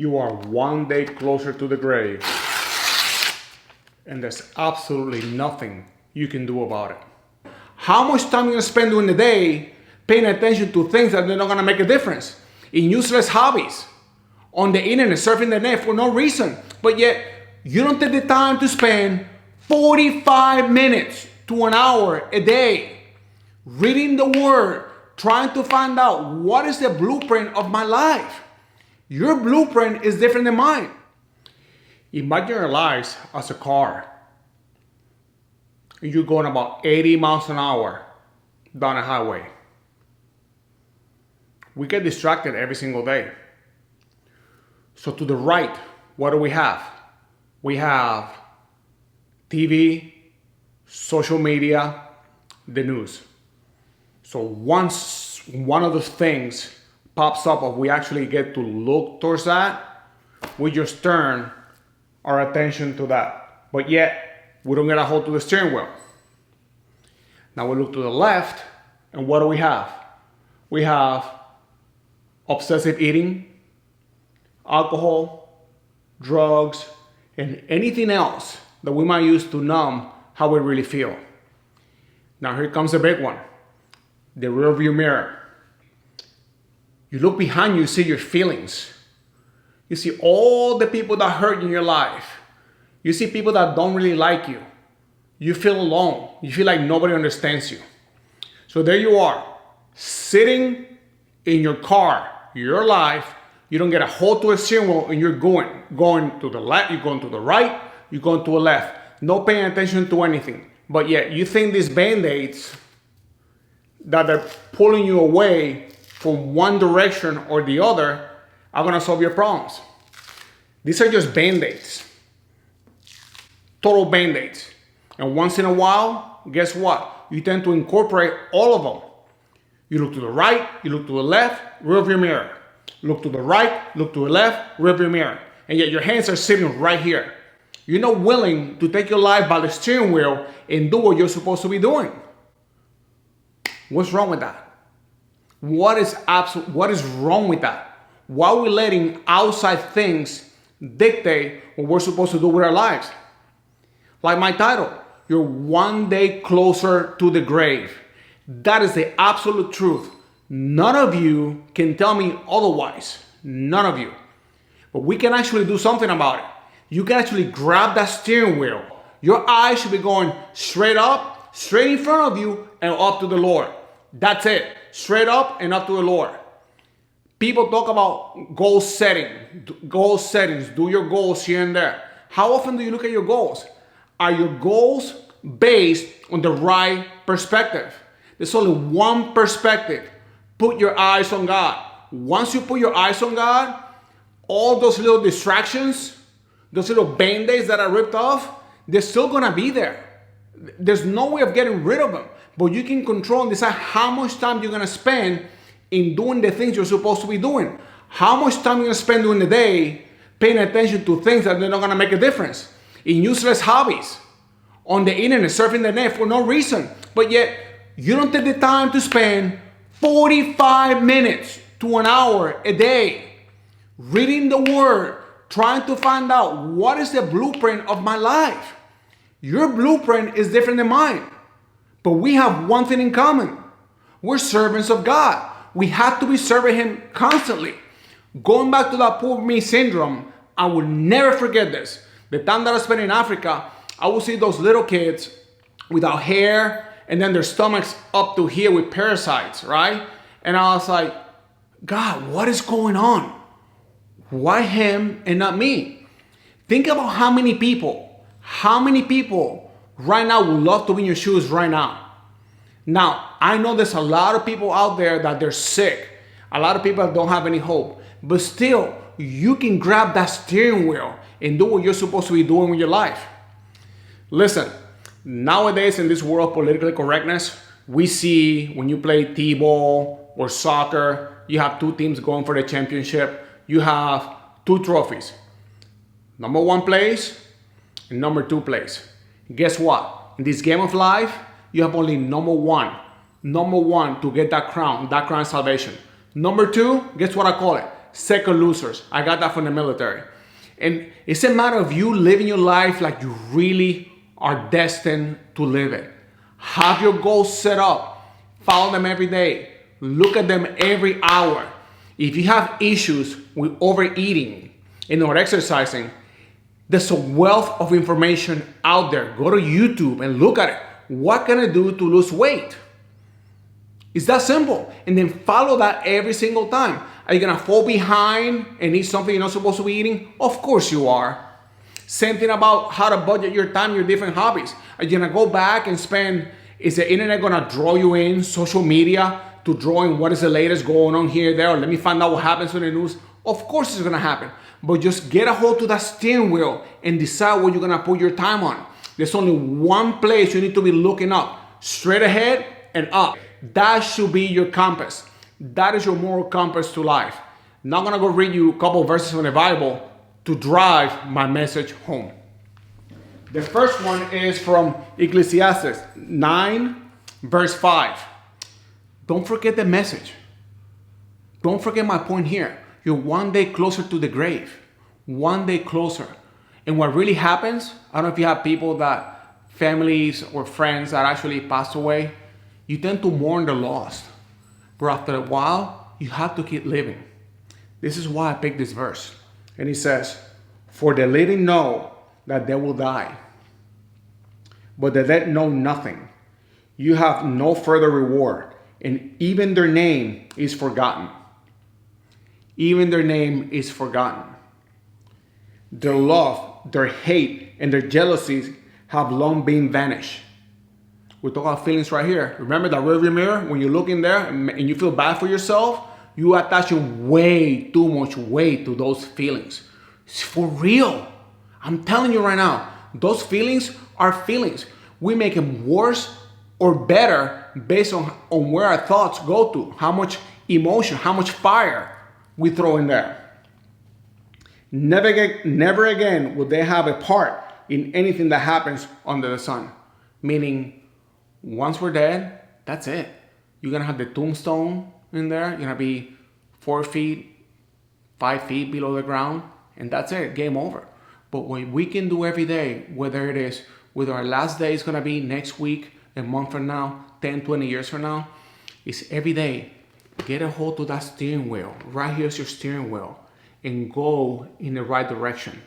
you are one day closer to the grave, and there's absolutely nothing you can do about it. How much time you gonna spend during the day paying attention to things that are not gonna make a difference, in useless hobbies, on the internet, surfing the net for no reason, but yet you don't take the time to spend 45 minutes to an hour a day reading the Word, trying to find out what is the blueprint of my life. Your blueprint is different than mine. Imagine your lives as a car. You're going about 80 miles an hour down a highway. We get distracted every single day. So to the right, what do we have? We have TV, social media, the news. So once one of those things pops up, or we actually get to look towards that, we just turn our attention to that. But yet, we don't get a hold to the steering wheel. Now we look to the left, and what do we have? We have obsessive eating, alcohol, drugs, and anything else that we might use to numb how we really feel. Now here comes the big one, the rear view mirror. You look behind you, see your feelings. You see all the people that hurt you in your life. You see people that don't really like you. You feel alone. You feel like nobody understands you. So there you are, sitting in your car, your life. You don't get a hold to a steering wheel, and you're going to the left, you're going to the right, you're going to the left. No paying attention to anything. But yet you think these band-aids that are pulling you away from one direction or the other are gonna solve your problems. These are just band-aids. Total band-aids. And once in a while, guess what? You tend to incorporate all of them. You look to the right, you look to the left, rear view mirror. Look to the right, look to the left, rear view mirror. And yet your hands are sitting right here. You're not willing to take your life by the steering wheel and do what you're supposed to be doing. What's wrong with that? What is wrong with that? Why are we letting outside things dictate what we're supposed to do with our lives? Like my title, you're one day closer to the grave. That is the absolute truth. None of you can tell me otherwise. None of you. But we can actually do something about it. You can actually grab that steering wheel. Your eyes should be going straight up, straight in front of you, and up to the Lord. That's it. Straight up and up to the Lord. People talk about goal setting. Goal settings. Do your goals here and there. How often do you look at your goals? Are your goals based on the right perspective? There's only one perspective. Put your eyes on God. Once you put your eyes on God, all those little distractions, those little band-aids that are ripped off, they're still gonna be there. There's no way of getting rid of them. But you can control and decide how much time you're gonna spend in doing the things you're supposed to be doing. How much time you're gonna spend during the day paying attention to things that are not gonna make a difference. In useless hobbies, on the internet, surfing the net for no reason. But yet, you don't take the time to spend 45 minutes to an hour a day reading the Word, trying to find out what is the blueprint of my life. Your blueprint is different than mine. But we have one thing in common. We're servants of God. We have to be serving Him constantly. Going back to that poor me syndrome, I will never forget this. The time that I spent in Africa, I would see those little kids without hair, and then their stomachs up to here with parasites, right? And I was like, God, what is going on? Why him and not me? Think about how many people right now would love to be in your shoes right now. Now, I know there's a lot of people out there that they're sick. A lot of people that don't have any hope. But still, you can grab that steering wheel and do what you're supposed to be doing with your life. Listen, nowadays in this world of political correctness, we see when you play T-ball or soccer, you have two teams going for the championship. You have two trophies. Number one place and number two place. Guess what? In this game of life, you have only number one to get that crown of salvation. Number two, guess what I call it? second losers. I got that from the military. And it's a matter of you living your life like you really are destined to live it. Have your goals set up. Follow them every day. Look at them every hour. If you have issues with overeating and not exercising, there's a wealth of information out there. Go to YouTube and look at it. What can I do to lose weight? It's that simple. And then follow that every single time. Are you gonna fall behind and eat something you're not supposed to be eating? Of course you are. Same thing about how to budget your time, your different hobbies. Are you gonna go back and spend, is the internet gonna draw you in, social media, to draw in what is the latest going on here, there, or let me find out what happens in the news? Of course it's gonna happen. But just get a hold to that steering wheel and decide what you're gonna put your time on. There's only one place you need to be looking up, straight ahead and up. That should be your compass. That is your moral compass to life. Now I'm gonna go read you a couple verses from the Bible to drive my message home. The first one is from Ecclesiastes 9, verse 5. Don't forget the message. Don't forget my point here. You're one day closer to the grave. One day closer. And what really happens, I don't know if you have people that, families or friends that actually passed away, you tend to mourn the lost. But after a while, you have to keep living. This is why I picked this verse. And he says, for the living know that they will die, but the dead know nothing. You have no further reward, and even their name is forgotten. Even their name is forgotten. Their love, their hate, and their jealousies have long been vanished. We talk about feelings right here. Remember that rearview mirror? When you look in there and you feel bad for yourself, you attach way too much weight to those feelings. It's for real. I'm telling you right now, those feelings are feelings. We make them worse or better based on where our thoughts go to, how much emotion, how much fire we throw in there. Never again will they have a part in anything that happens under the sun. Meaning, once we're dead, that's it. You're gonna have the tombstone in there. You're gonna be 4 feet, 5 feet below the ground, and that's it, game over. But what we can do every day, whether it is, whether our last day is gonna be next week, a month from now, 10, 20 years from now, is every day, get a hold of that steering wheel. Right here's your steering wheel, and go in the right direction.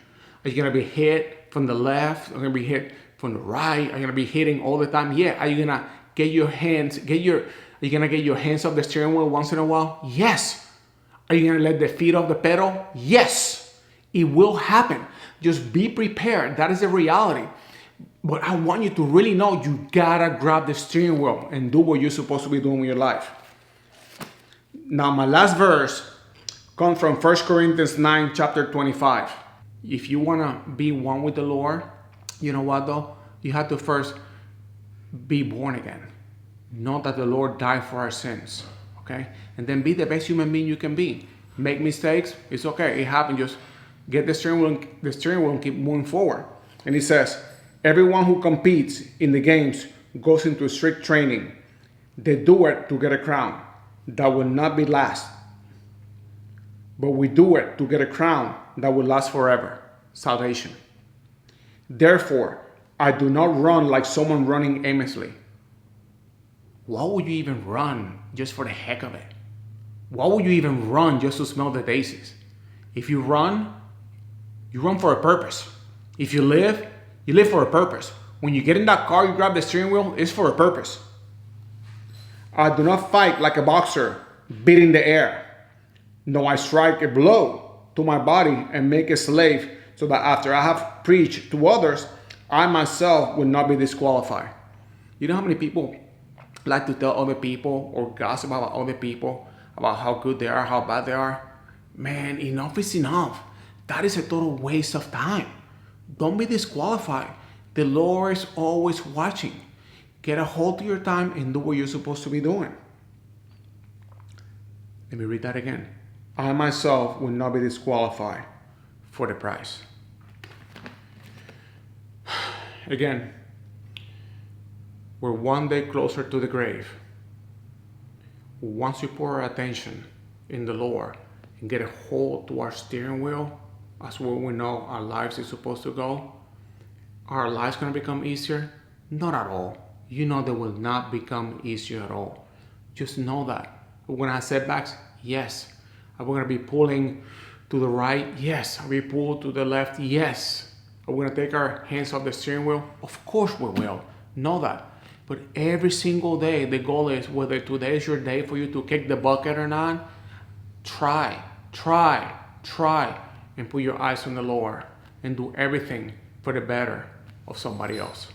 Are you gonna be hit from the left? Are you gonna be hit from the right? Are you gonna be hitting all the time? Yeah. Are you gonna get your hands, are you gonna get your hands off the steering wheel once in a while? Yes. Are you gonna let the feet off the pedal? Yes. It will happen. Just be prepared. That is the reality. But I want you to really know you gotta grab the steering wheel and do what you're supposed to be doing with your life. Now, my last verse comes from 1 Corinthians 9, chapter 25. If you wanna be one with the Lord, you know what though? You have to first be born again. Know that the Lord died for our sins, okay? And then be the best human being you can be. Make mistakes, it's okay, it happened. Just get the steering wheel and keep moving forward. And he says, everyone who competes in the games goes into strict training. They do it to get a crown that will not be last. But we do it to get a crown that will last forever, salvation. Therefore, I do not run like someone running aimlessly. Why would you even run just for the heck of it? Why would you even run just to smell the daisies? If you run for a purpose. If you live for a purpose. When you get in that car, you grab the steering wheel, it's for a purpose. I do not fight like a boxer, beating the air. No, I strike a blow to my body and make a slave, so that after I have preached to others, I myself will not be disqualified. You know how many people like to tell other people or gossip about other people, about how good they are, how bad they are? Man, enough is enough. That is a total waste of time. Don't be disqualified. The Lord is always watching. Get a hold of your time and do what you're supposed to be doing. Let me read that again. I myself will not be disqualified for the prize. Again, we're one day closer to the grave. Once you pour our attention in the Lord and get a hold to our steering wheel, as where we know our lives is supposed to go, are our lives going to become easier? Not at all. You know they will not become easier at all. Just know that. We're going to have setbacks? Yes. Are we going to be pulling to the right? Yes. Are we pulled to the left? Yes. Are we going to take our hands off the steering wheel? Of course we will. Know that. But every single day, the goal is, whether today is your day for you to kick the bucket or not, try, and put your eyes on the Lord and do everything for the better of somebody else.